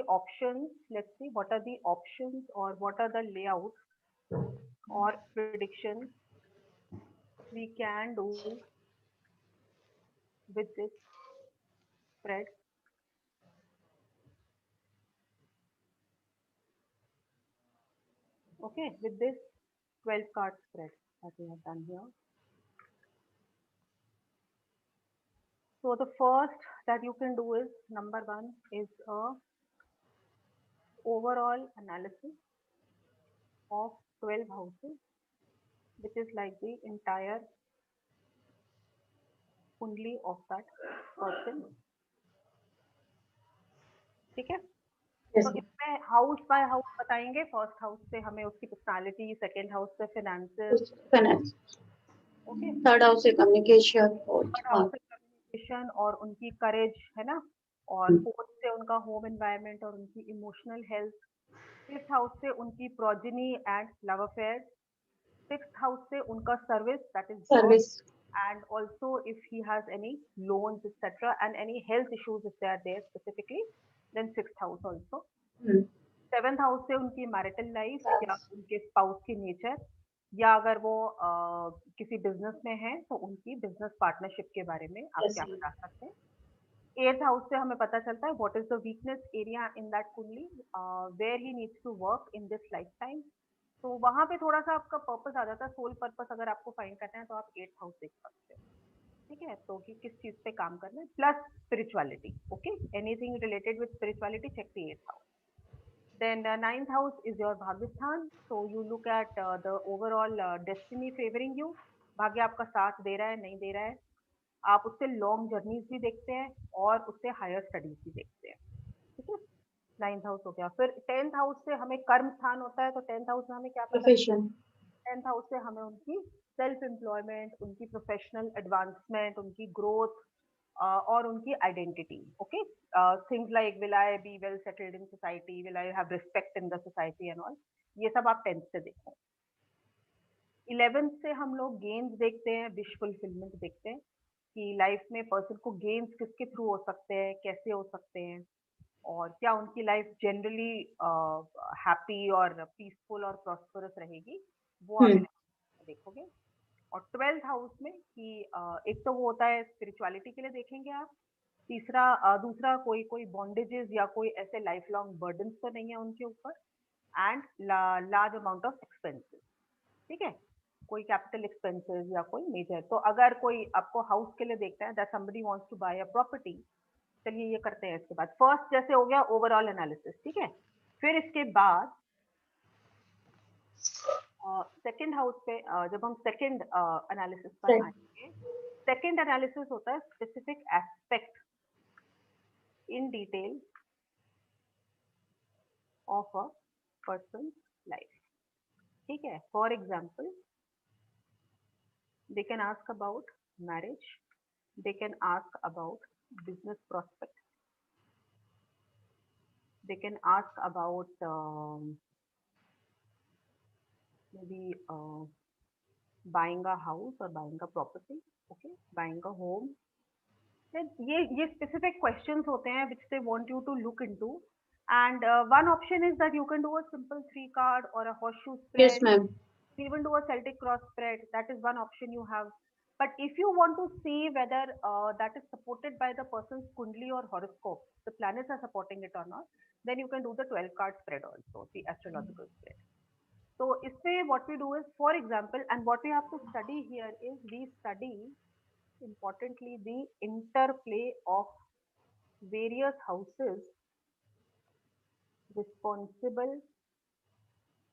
options? Let's see, what are the options or what are the layouts or predictions we can do with this spread? Okay, with this 12 card spread that we have done here. So the first that you can do is, number one is a overall analysis of 12 houses, which is like the entire kundli of that person. ठीक है? Yes, तो इसमें house by house बताएंगे. First house से हमें उसकी personality, second house से finances, finance. Okay, Third house से communication. थर्ड हाउस से कम्युनिकेशन और उनकी करेज, है ना, और फोर्थ से उनका होम एनवायरनमेंट और उनकी इमोशनल हेल्थ, फिफ्थ हाउस से उनकी progeny and love affair, sixth house से उनका service, that is job, Service. and also if he has any loans etc and any health issues if they are there specifically, then sixth house also. Seventh house से उनकी marital life या उनके spouse की nature, या अगर वो किसी business में है तो उनकी बिजनेस पार्टनरशिप के बारे में आप क्या बता सकते हैं. एट्थ हाउस से हमें पता चलता है what is the weakness area in that kundli, where he needs to work in this lifetime. तो वहां पे थोड़ा सा आपका पर्पस आ जाता है, सोल पर्पस अगर आपको फाइंड करना है तो आप एट्थ हाउस देख सकते हो. ठीक है, तो कि किस चीज पे काम करना है, plus spirituality. Okay, anything related with spirituality, check the eighth house. Then ninth house is your Bhagyasthan. So you look at the overall destiny favoring you. भाग्य आपका साथ दे रहा है नहीं दे रहा है. आप उससे लॉन्ग जर्नीज भी देखते हैं और उससे हायर स्टडीज भी देखते हैं. ठीक है, नाइन्थ हाउस हो गया. फिर टेंथ हाउस से हमें कर्म स्थान होता है, तो टेंथ हाउस में हमें क्या पता है? टेंथ हाउस से हमें उनकी सेल्फ एम्प्लॉयमेंट, उनकी प्रोफेशनल एडवांसमेंट, उनकी ग्रोथ और उनकी identity. Okay, things like will I be well settled in society, will I have respect in the society and all, ये सब आप टेंथ से देखो. 11th से हम लोग गेम्स देखते हैं, विश फुलफिलमेंट देखते हैं कि लाइफ में पर्सन को गेम्स किसके थ्रू हो सकते हैं, कैसे हो सकते हैं, और क्या उनकी लाइफ जनरली हैप्पी और पीसफुल और प्रॉस्परस रहेगी, वो आप देखोगे. और ट्वेल्थ हाउस में कि एक तो वो होता है स्पिरिचुअलिटी के लिए देखेंगे आप. दूसरा कोई कोई बॉन्डेजेस या कोई ऐसे लाइफ लॉन्ग बर्डन तो नहीं है उनके ऊपर, and large amount of expenses. ठीक है, कोई कैपिटल एक्सपेंसेस या कोई मेजर. तो अगर कोई आपको हाउस के लिए देखता है that somebody wants to buy a property, चलिए ये करते हैं. इसके बाद फर्स्ट जैसे हो गया ओवरऑल एनालिसिस. ठीक है, फिर इसके बाद सेकंड हाउस पे जब हम सेकंड एनालिसिस पर आएंगे, सेकंड एनालिसिस होता है specific aspect in detail of a person life. ठीक है, for example they can ask about marriage, they can ask about business prospects, they can ask about maybe buying a house or buying a property, okay, buying a home. Then ये specific questions होते हैं which they want you to look into, and one option is that you can do a simple 3 card or a horseshoe spread. Yes, ma'am. Even do a Celtic cross spread. That is one option you have. But if you want to see whether that is supported by the person's kundli or horoscope, the planets are supporting it or not, then you can do the 12 card spread also, the astrological spread. So इसमें what we do is, for example, and what we have to study here is we study importantly the interplay of various houses responsible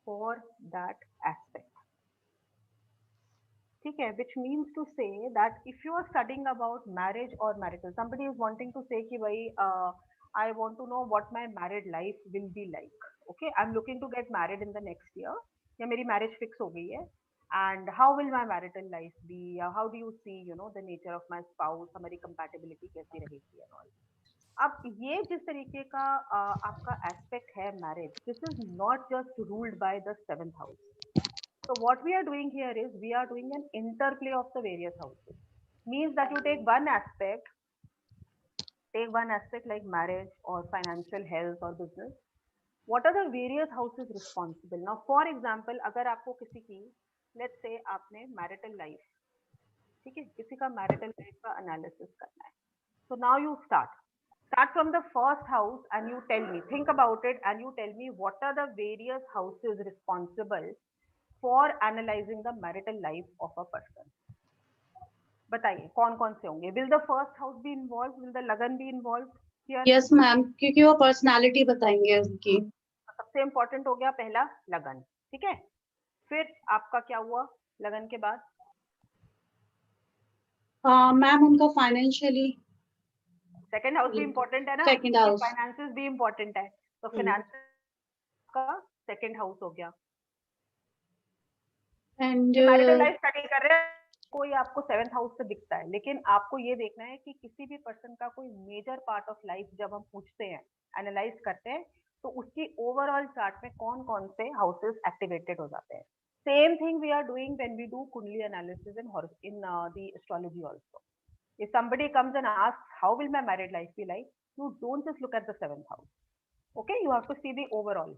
for that aspect. ठीक है, which means to say that if you are studying about marriage or marital, somebody is wanting to say कि भाई I want to know what my married life will be like. Okay, I'm looking to get married in the next year, या मेरी marriage fix हो गई है, and how will my marital life be, how do you see the nature of my spouse, हमारी compatibility कैसी रहेगी and all. अब ये जिस तरीके का आपका एस्पेक्ट है marriage, this is not just ruled by the seventh house. So what we are doing here is we are doing an interplay of the various houses. Means that you take one aspect take one aspect like marriage or financial health or business. What are the various houses responsible? Now, for example, अगर आपको किसी की, let's say आपने marital life, ठीक है, किसी का marital life का analysis करना है. So now you start from the first house and you tell me, think about it and you tell me what are the various houses responsible for analyzing the marital life of a person. बताइए कौन कौन से होंगे? Will the first house be involved? Will the लगन be involved here? Yes ma'am, क्योंकि वो personality बताएंगे उनकी. सबसे इम्पोर्टेंट हो गया पहला लगन, ठीक है. फिर आपका क्या हुआ लगन के बाद? मैम उनका फाइनेंशियली. सेकंड हाउस भी इम्पोर्टेंट है ना, सेकंड हाउस. फाइनेंसेस भी इम्पोर्टेंट है, तो फाइनेंस का सेकंड हाउस हो गया. एंड मैरिटल लाइफ स्टडी कर रहे हैं, कोई आपको सेवेंथ हाउस से दिखता है, लेकिन आपको ये देखना है कि किसी भी पर्सन का कोई मेजर पार्ट ऑफ लाइफ जब हम पूछते हैं, एनालाइज करते हैं, तो उसकी ओवरऑल चार्ट में कौन कौन से हाउसेस एक्टिवेटेड हो जाते हैं. Same thing we are doing when we do kundli analysis in the astrology also. If somebody comes and asks how will my married life be like, you don't just look at the seventh house. Okay, you have to see the overall.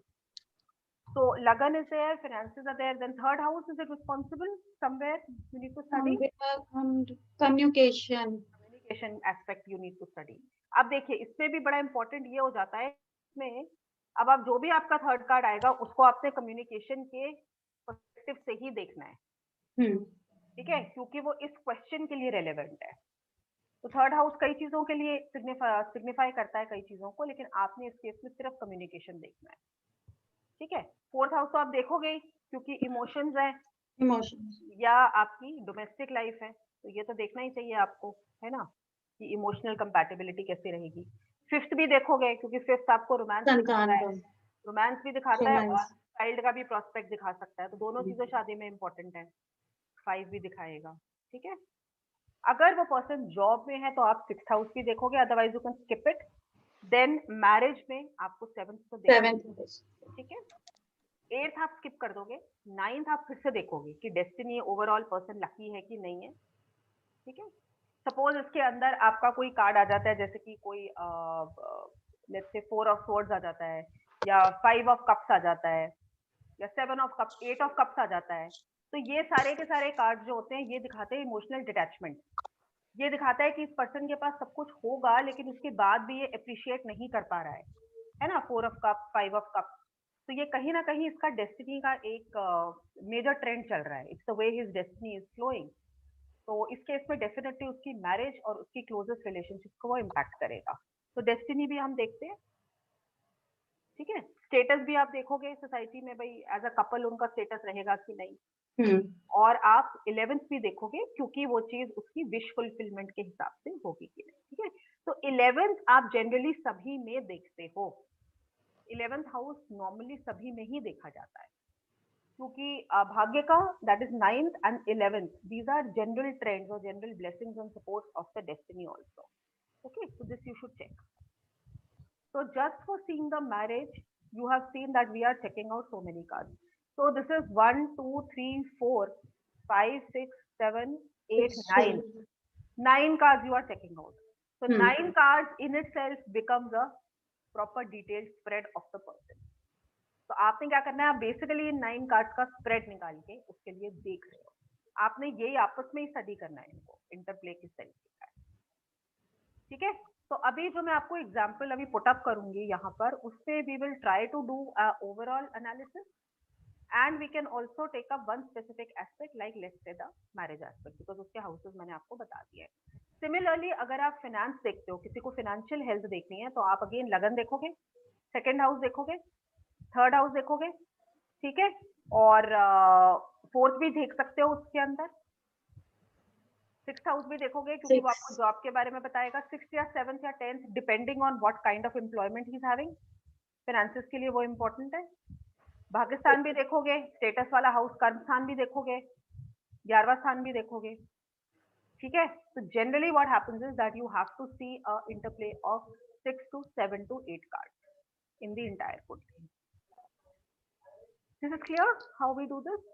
So Lagan is there, finances are there. Then third house, is it responsible somewhere? You need to study. Communication. Communication aspect you need to study. अब देखिए इसमें भी बड़ा important ये हो जाता है, इसमें अब आप जो भी आपका थर्ड कार्ड आएगा उसको आपने कम्युनिकेशन के पर्सपेक्टिव से ही देखना है, ठीक है, क्योंकि वो इस क्वेश्चन के लिए रेलेवेंट है. तो थर्ड हाउस कई चीजों के लिए सिग्निफाई करता है, कई चीजों को, लेकिन आपने इस केस में सिर्फ कम्युनिकेशन देखना है, ठीक है. फोर्थ हाउस तो आप देखोगे ही, क्योंकि इमोशंस है, इमोशंस या आपकी डोमेस्टिक लाइफ है, तो ये तो देखना ही चाहिए आपको, है ना, कि इमोशनल कंपैटिबिलिटी कैसी रहेगी. फिफ्थ भी देखोगे, क्योंकि फिफ्थ आपको रोमांस दिखाता है, रोमांस भी दिखाता है और चाइल्ड का भी प्रोस्पेक्ट दिखा सकता है, तो दोनों चीजें शादी में इंपॉर्टेंट है. 5 भी दिखाएगा, ठीक है. अगर वो पर्सन जॉब में है तो आप सिक्स्थ हाउस भी देखोगे, otherwise you can skip it. Then marriage में आपको सेवंथ तो देखोगे, ठीक है. एट्थ आप स्किप कर दोगे, नाइन्थ आप फिर से देखोगे कि डेस्टिनी ओवरऑल पर्सन लकी है कि नहीं है, ठीक है. सपोज इसके अंदर आपका कोई कार्ड आ जाता है, जैसे कि कोई लेट्स से 4 ऑफ स्वॉर्ड्स आ जाता है, या 5 ऑफ कप्स आ जाता है, या 7 ऑफ कप्स, 8 ऑफ कप्स आ जाता है, तो ये सारे के सारे कार्ड जो होते हैं ये दिखाते हैं इमोशनल डिटैचमेंट. ये दिखाता है कि इस पर्सन के पास सब कुछ होगा लेकिन उसके बाद भी ये अप्रिशिएट नहीं कर पा रहा है ना. 4 ऑफ कप, 5 ऑफ कप, तो ये कहीं ना कहीं इसका डेस्टिनी का एक मेजर ट्रेंड चल रहा है. It's the way his destiny is flowing. तो इस केस में डेफिनेटली उसकी मैरिज और उसकी क्लोजेस्ट रिलेशनशिप को वो इम्पैक्ट करेगा. तो डेस्टिनी भी हम देखते हैं, ठीक है. स्टेटस भी आप देखोगे सोसाइटी में, भाई एज अ कपल उनका स्टेटस रहेगा कि नहीं. और आप 11th भी देखोगे, क्योंकि वो चीज उसकी विश फुलफिलमेंट के हिसाब से होगी कि नहीं, ठीक है. तो 11th आप जनरली सभी में देखते हो. 11th हाउस नॉर्मली सभी में ही देखा जाता है, क्योंकि भाग्य का that is 9th and 11th, these are general trends और general blessings and support of the destiny also. Okay, so this you should check. So just for seeing the marriage, you have seen that we are checking out so many cards. So this is 1, 2, 3, 4, 5, 6, 7, 8, 9. 9 cards you are checking out. So 9 cards in itself becomes a proper detailed spread of the person. तो आपने क्या करना है, आप basically इन 9 cards का spread निकाल के उसके लिए देख रहे हो. आपने यही आपस में ही स्टडी करना है, इनको इंटरप्ले किस तरीके का है, ठीक है. तो अभी जो मैं आपको एग्जांपल अभी पुट अप करूंगी यहाँ पर, उससे we will try to do overall analysis, and we can also take up one specific aspect like let's say the marriage aspect, because उसके हाउसेस मैंने आपको बता दिए हैं. सिमिलरली अगर आप फाइनेंस देखते हो, किसी को फाइनेंशियल हेल्थ देखनी है, तो आप अगेन लगन देखोगे, सेकेंड हाउस देखोगे, थर्ड हाउस देखोगे, ठीक है, और फोर्थ भी देख सकते हो उसके अंदर, सिक्स्थ हाउस भी देखोगे, क्योंकि वो आपको जॉब के बारे में बताएगा. सिक्स्थ या सेवंथ या 10th depending on what kind of employment he is having. Finances के लिए वो इंपॉर्टेंट है. भाग्यस्थान भी देखोगे, स्टेटस वाला हाउस कर्म स्थान भी देखोगे, 11वां स्थान भी देखोगे, ठीक है. तो generally what happens is that you have to see a interplay of 6 to 7 to 8 cards in the entire kundli. This is clear how we do this,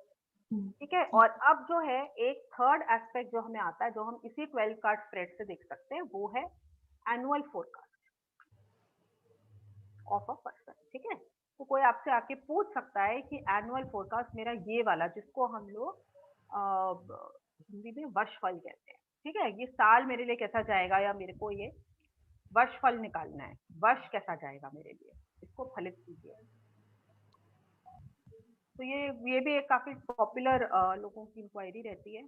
ठीक है. और अब जो है एक थर्ड एस्पेक्ट जो हमें आता है, जो हम इसी 12 कार्ड स्प्रेड से देख सकते हैं, वो है annual forecast of a person, ठीक है। तो कोई आपसे आके पूछ सकता है कि एनुअल फोरकास्ट मेरा ये वाला, जिसको हम लोग हिंदी में वर्षफल कहते हैं, ठीक है, ये साल मेरे लिए कैसा जाएगा, या मेरे को ये वर्षफल निकालना है, वर्ष कैसा जाएगा मेरे लिए, इसको फलित कीजिए। तो ये भी एक काफी पॉपुलर लोगों की इंक्वायरी रहती है।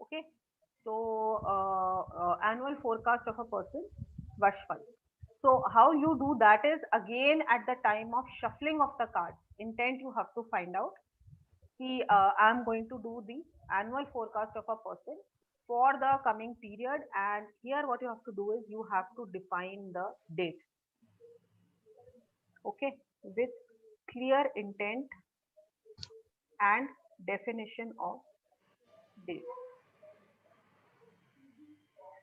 Okay, so annual forecast of a person, Vashfal. So how you do that is, again at the time of shuffling of the cards, intent you have to find out कि I'm going to do the annual forecast of a person for the coming period, and here what you have to do is you have to define the date, okay, with clear intent and definition of date.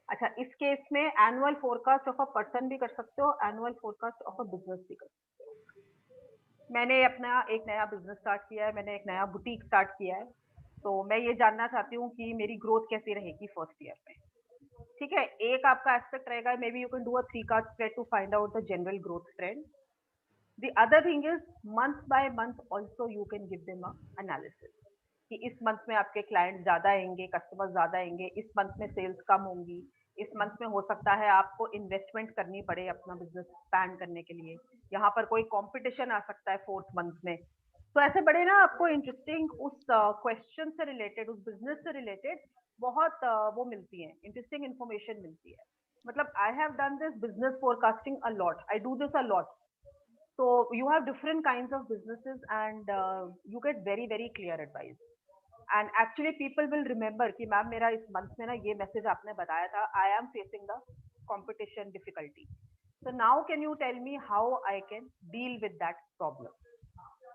अच्छा, इस case में annual forecast of a person भी कर सकते हो, annual forecast of a business भी कर सकते हो। मैंने अपना एक नया बिजनेस स्टार्ट किया है, मैंने एक नया बुटीक स्टार्ट किया है, तो मैं ये जानना चाहती हूँ कि मेरी ग्रोथ कैसी रहेगी फर्स्ट ईयर में, ठीक है। एक आपका एस्पेक्ट रहेगा, maybe you can do a 3 card spread to find out the general growth trend. The other thing is, month by month also you can give them a analysis कि इस month में आपके client ज्यादा आएंगे, customer ज्यादा आएंगे, इस month में सेल्स कम होंगी, इस मंथ में हो सकता है आपको इन्वेस्टमेंट करनी पड़े अपना बिजनेस एक्सपैंड करने के लिए, यहाँ पर कोई कंपटीशन आ सकता है फोर्थ मंथ में। तो ऐसे बड़े ना आपको इंटरेस्टिंग उस क्वेश्चन से रिलेटेड, उस बिजनेस से रिलेटेड बहुत वो मिलती है, इंटरेस्टिंग इन्फॉर्मेशन मिलती है। मतलब I have done this business forecasting a lot, I do this a lot. So you have different kinds of businesses, and you get very very clear advice, and actually people will remember कि ma'am मेरा इस month में ना ये message आपने बताया था, I am facing the competition difficulty, so now can you tell me how I can deal with that problem.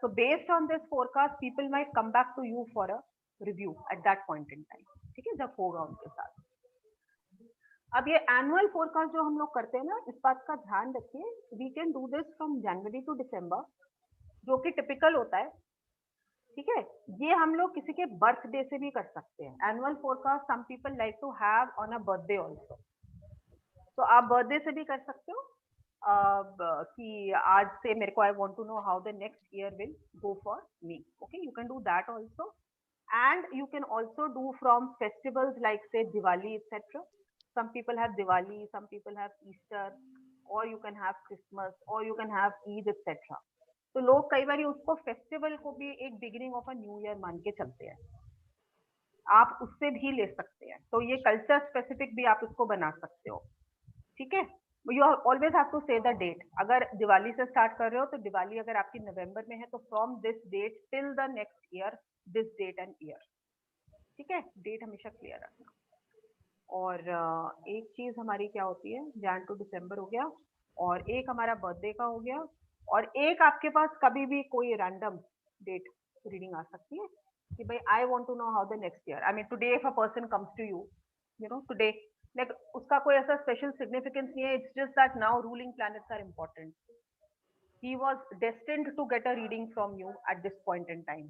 So based on this forecast people might come back to you for a review at that point in time, ठीक है, जब होगा उनके साथ। अब ये annual forecast जो हम लोग करते हैं ना, इस बात का ध्यान रखिए, we can do this from January to December, जो कि टिपिकल होता है, ठीक है। ये हम लोग किसी के बर्थडे से भी कर सकते हैं। Annual forecast some people like to have on a birthday also, तो आप बर्थडे से भी कर सकते हो कि आज से मेरे को, I want to know how the next year will go for me, okay, you can do that also. And you can also do from festivals like say Diwali, etc. Some people have Diwali, some people have Easter, or you can have Christmas, or you can have Eid, etc. तो लोग कई बार उसको festival को भी एक beginning of a new year मान के चलते हैं, आप उससे भी ले सकते हैं। तो ये कल्चर स्पेसिफिक भी आप उसको बना सकते हो, ठीक है। यू ऑलवेज हैव टू से द डेट। अगर दिवाली से स्टार्ट कर रहे हो तो दिवाली अगर आपकी नवंबर में है तो from this date till the next year, this date end year, ठीक है, डेट हमेशा क्लियर रखना। और एक चीज हमारी क्या होती है, जैन टू दिसंबर हो गया, और एक हमारा बर्थडे का हो गया, और एक आपके पास कभी भी कोई रैंडम डेट रीडिंग आ सकती है कि भाई I want to know how the next year, I mean today if a person comes to you, you know today, like उसका कोई ऐसा स्पेशल सिग्निफिकेंस नहीं है, it's just that now ruling planets are important, he was destined to get a reading from you at this point in time.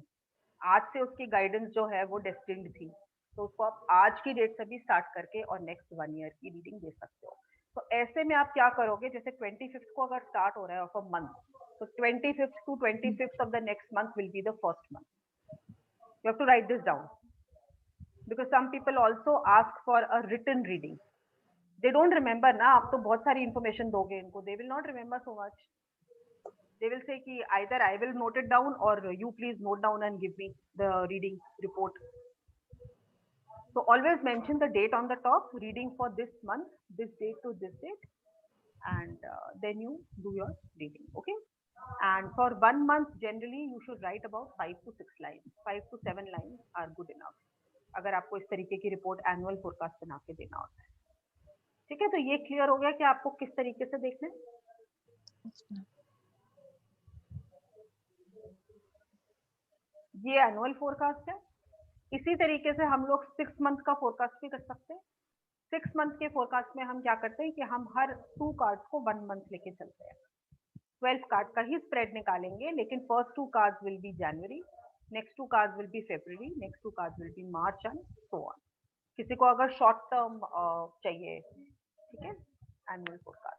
आज से उसकी guidance जो है वो डेस्टिन्ड थी, तो उसको आप आज की डेट से भी स्टार्ट करके और नेक्स्ट 1 ईयर की रीडिंग दे सकते हो। तो ऐसे में आप क्या करोगे, जैसे 25th को अगर स्टार्ट हो रहा है ऑफ अ मंथ, तो 25th to 25th of the next month will be the first month. You have to write this down because some people also ask for a written reading. They don't remember ना, आप तो बहुत सारी information दोगे इनको, they will not remember so much. They will say कि either I will note it down or you please note down and give me the reading report. So always mention the date on the top, reading for this month, this date to this date, and then you do your reading, okay? And for 1 month, generally you should write about 5 to 6 lines. 5 to 7 lines are good enough. अगर आपको इस तरीके की report annual forecast बना के देना होता है, ठीक है। तो ये क्लियर हो गया कि आपको किस तरीके से देखना है। ये एनुअल फोरकास्ट है। इसी तरीके से हम लोग 6 मंथ का फोरकास्ट भी कर सकते हैं। 6 मंथ के फोरकास्ट में हम क्या करते हैं कि हम हर 2 कार्ड्स को 1 मंथ लेके चलते हैं। 12 कार्ड का ही स्प्रेड निकालेंगे, लेकिन first 2 cards will be January, next two cards will be February, next two cards will be March and so on. किसी को अगर short term चाहिए, ठीक है, annual forecast.